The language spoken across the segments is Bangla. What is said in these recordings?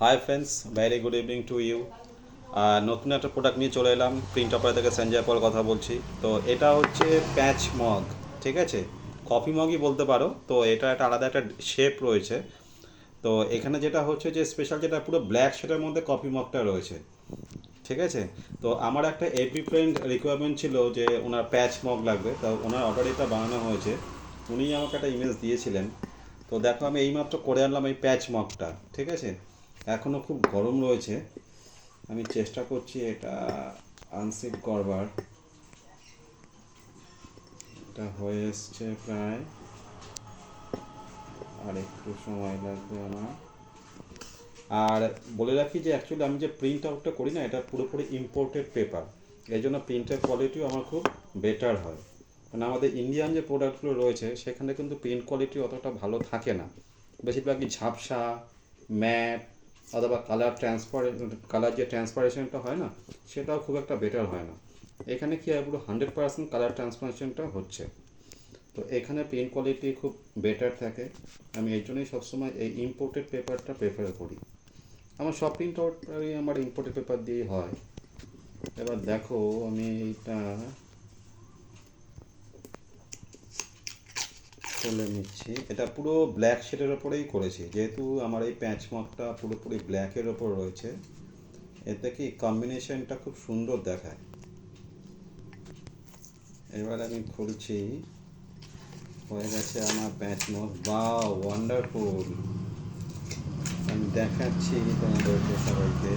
High friends, very good evening to you. নতুন একটা প্রোডাক্ট নিয়ে চলে এলাম। প্রিন্ট অপার থেকে সঞ্জয় পল কথা বলছি। তো এটা হচ্ছে প্যাচ মগ, ঠিক আছে? কফি মগই বলতে পারো। তো এটা একটা আলাদা একটা শেপ রয়েছে। তো এখানে যেটা হচ্ছে যে স্পেশাল যেটা পুরো ব্ল্যাক শেডের মধ্যে কফি মগটা রয়েছে, ঠিক আছে? তো আমার একটা এপি ফ্রেন্ড রিকোয়ারমেন্ট ছিল যে ওনার প্যাচ মগ লাগবে, তো ওনার অর্ডার এটা বানানো হয়েছে। উনিই আমাকে একটা ইমেজ দিয়েছিলেন। তো দেখো, আমি এইমাত্র করে আনলাম এই প্যাচ মগটা, ঠিক আছে? এখনও খুব গরম রয়েছে। আমি চেষ্টা করছি এটা আনসিপ করবার। এটা হয়ে এসছে প্রায়, আর একটু সময় লাগবে আমার। আর বলে রাখি যে অ্যাকচুয়ালি আমি যে প্রিন্ট আউটটা করি না, এটা পুরোপুরি ইম্পোর্টেড পেপার। এই জন্য প্রিন্টের কোয়ালিটিও আমার খুব বেটার হয়। কারণ আমাদের ইন্ডিয়ান যে প্রোডাক্টগুলো রয়েছে সেখানে কিন্তু প্রিন্ট কোয়ালিটি অতটা ভালো থাকে না। বেশিরভাগই ঝাপসা, ম্যাট, অথবা কালার যে ট্রান্সপারেশনটা হয় না, সেটাও খুব একটা বেটার হয় না। এখানে কি হয়, পুরো 100% কালার ট্রান্সপারেশনটা হচ্ছে। তো এখানে প্রিন্ট কোয়ালিটি খুব বেটার থাকে। আমি এই জন্যই সবসময় এই ইম্পোর্টেড পেপারটা প্রেফার করি। আমার সব প্রিন্ট আউটই আমার ইম্পোর্টেড পেপার দিয়েই হয়। এবার দেখো, আমি এইটা তুলে নিচ্ছি। এটা পুরো ব্ল্যাক শেডের ওপরেই করেছি, যেহেতু আমার এই প্যাচ মার্কটা পুরোপুরি ব্ল্যাকের ওপর রয়েছে। এতে কি কম্বিনেশনটা খুব সুন্দর দেখায়। এবার আমি খুলছি। হয়ে গেছে আমার প্যাচ মার্ক। বাহ, ওয়ান্ডারফুল! আমি দেখাচ্ছি তোমাদেরকে সবাইকে।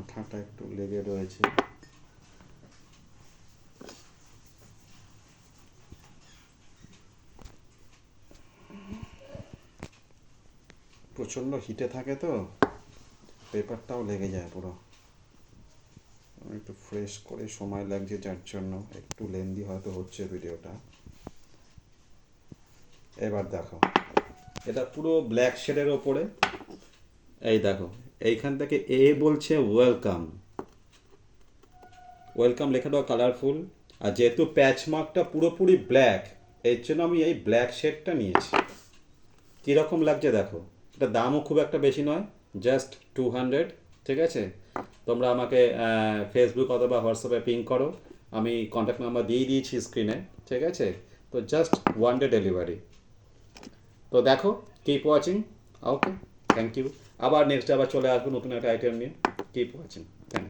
আঠাটা একটু লেগে রয়েছে। প্রচণ্ড হিটে থাকে তো পেপারটাও লেগে যায় পুরো। একটু ফ্রেশ করে সময় লাগছে, যার জন্য একটু লেন্দি হয়তো হচ্ছে ভিডিওটা। এবার দেখো, এটা পুরো ব্ল্যাক শেডের ওপরে। এই দেখো, এইখান থেকে এ বলছে ওয়েলকাম। ওয়েলকাম লেখাটাও কালারফুল। আর যেহেতু প্যাচ মার্কটা পুরোপুরি ব্ল্যাক, এর জন্য আমি এই ব্ল্যাক শেডটা নিয়েছি। কীরকম লাগছে দেখো। এটা দামও খুব একটা বেশি নয়, জাস্ট 200, ঠিক আছে? তোমরা আমাকে ফেসবুক অথবা হোয়াটসঅ্যাপে পিং করো। আমি কন্ট্যাক্ট নাম্বার দিয়ে দিয়েছি স্ক্রিনে, ঠিক আছে? তো জাস্ট 1 ডে ডেলিভারি। তো দেখো, keep watching. Okay, thank you. আবার নেক্সট আবার চলে আসবো নতুন একটা আইটেম নিয়ে। Keep watching. থ্যাংক